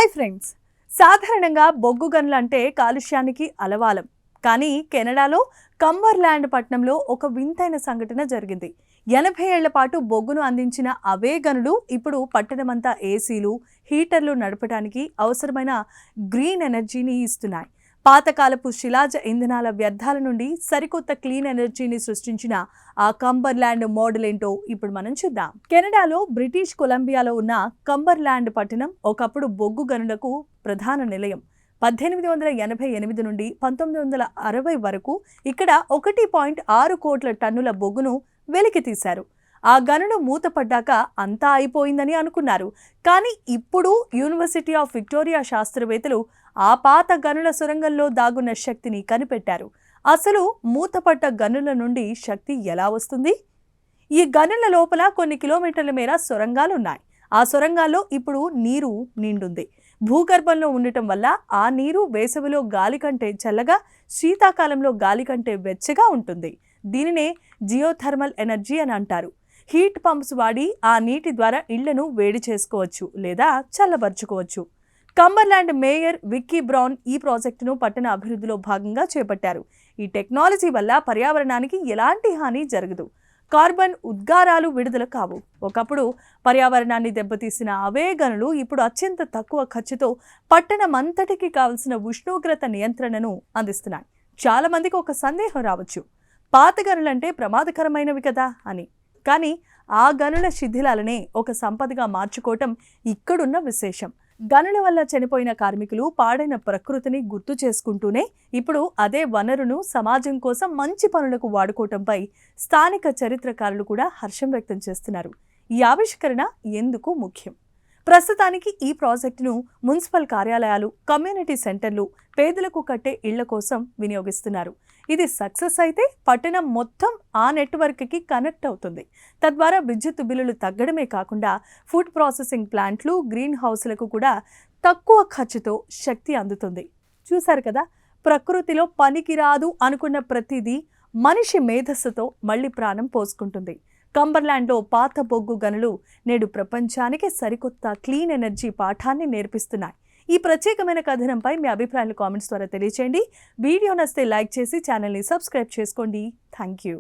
Hi friends, సాధారణంగా బొగ్గు గనులు అంటే కాలుష్యానికి అలవాలం. కానీ కెనడాలో కంబర్లాండ్ పట్టణంలో ఒక వింతైన సంఘటన జరిగింది. 80 ఏళ్ల పాటు బొగ్గును అందించిన అవే గనులు ఇప్పుడు పట్టణమంతా ఏసీలు, హీటర్లు నడపడానికి అవసరమైన గ్రీన్ ఎనర్జీని ఇస్తున్నాయి. పాతకాలపు శిలాజ ఇంధనాల వ్యర్థాల నుండి సరికొత్త క్లీన్ ఎనర్జీని సృష్టించిన ఆ కంబర్లాండ్ మోడల్ ఏంటో ఇప్పుడు మనం చూద్దాం. కెనడాలో బ్రిటిష్ కొలంబియాలో ఉన్న కంబర్లాండ్ పట్టణం ఒకప్పుడు బొగ్గు గనులకు ప్రధాన నిలయం. 1888 నుండి 1960 వరకు ఇక్కడ 1.6 కోట్ల టన్నుల బొగ్గును వెలికి తీశారు. ఆ గనులు మూతపడ్డాక అంతా అయిపోయిందని అనుకున్నారు. కానీ ఇప్పుడు యూనివర్సిటీ ఆఫ్ విక్టోరియా శాస్త్రవేత్తలు ఆ పాత గనుల సొరంగంలో దాగున్న శక్తిని కనిపెట్టారు. అసలు మూతపడ్డ గనుల నుండి శక్తి ఎలా వస్తుంది? ఈ గనుల లోపల కొన్ని కిలోమీటర్ల మేర సొరంగాలున్నాయి. ఆ సొరంగాల్లో ఇప్పుడు నీరు నిండుంది. భూగర్భంలో ఉండటం వల్ల ఆ నీరు వేసవిలో గాలి కంటే చల్లగా, శీతాకాలంలో గాలి కంటే వెచ్చగా ఉంటుంది. దీనినే జియోథర్మల్ ఎనర్జీ అని అంటారు. హీట్ పంప్స్ వాడి ఆ నీటి ద్వారా ఇళ్లను వేడి చేసుకోవచ్చు లేదా చల్లబరుచుకోవచ్చు. కంబర్లాండ్ మేయర్ విక్కీ బ్రౌన్ ఈ ప్రాజెక్టును పట్టణ అభివృద్ధిలో భాగంగా చేపట్టారు. ఈ టెక్నాలజీ వల్ల పర్యావరణానికి ఎలాంటి హాని జరగదు. కార్బన్ ఉద్గారాలు విడుదల కావు. ఒకప్పుడు పర్యావరణాన్ని దెబ్బతీసిన అవే గనులు ఇప్పుడు అత్యంత తక్కువ ఖర్చుతో పట్టణమంతటికి కావలసిన ఉష్ణోగ్రత నియంత్రణను అందిస్తున్నాయి. చాలా మందికి ఒక సందేహం రావచ్చు, పాత గనులంటే ప్రమాదకరమైనవి కదా అని. కానీ ఆ గనుల శిథిలాలనే ఒక సంపదగా మార్చుకోవటం ఇక్కడున్న విశేషం. గనుల వల్ల చనిపోయిన కార్మికులు, పాడైన ప్రకృతిని గుర్తు చేసుకుంటూనే ఇప్పుడు అదే వనరును సమాజం కోసం మంచి పనులకు వాడుకోవటంపై స్థానిక చరిత్రకారులు కూడా హర్షం వ్యక్తం చేస్తున్నారు. ఈ ఆవిష్కరణ ఎందుకు ముఖ్యం? ప్రస్తుతానికి ఈ ప్రాజెక్టును మున్సిపల్ కార్యాలయాలు, కమ్యూనిటీ సెంటర్లు, పేదలకు కట్టే ఇళ్ల కోసం వినియోగిస్తున్నారు. ఇది సక్సెస్ అయితే పట్టణం మొత్తం ఆ నెట్వర్క్కి కనెక్ట్ అవుతుంది. తద్వారా విద్యుత్ బిల్లులు తగ్గడమే కాకుండా ఫుడ్ ప్రాసెసింగ్ ప్లాంట్లు, గ్రీన్ హౌస్లకు కూడా తక్కువ ఖర్చుతో శక్తి అందుతుంది. చూశారు కదా, ప్రకృతిలో పనికిరాదు అనుకున్న ప్రతిదీ మనిషి మేధస్సుతో మళ్ళీ ప్రాణం పోసుకుంటుంది. కంబర్లాండ్లో పాత బొగ్గు గనులు నేడు ప్రపంచానికి సరికొత్త క్లీన్ ఎనర్జీ పాఠాన్ని నేర్పిస్తున్నాయి. ఈ ప్రత్యేకమైన కథనంపై మీ అభిప్రాయాలు కామెంట్స్ ద్వారా తెలియచేయండి. వీడియో నచ్చితే లైక్ చేసి ఛానల్ని సబ్స్క్రైబ్ చేసుకోండి. Thank you.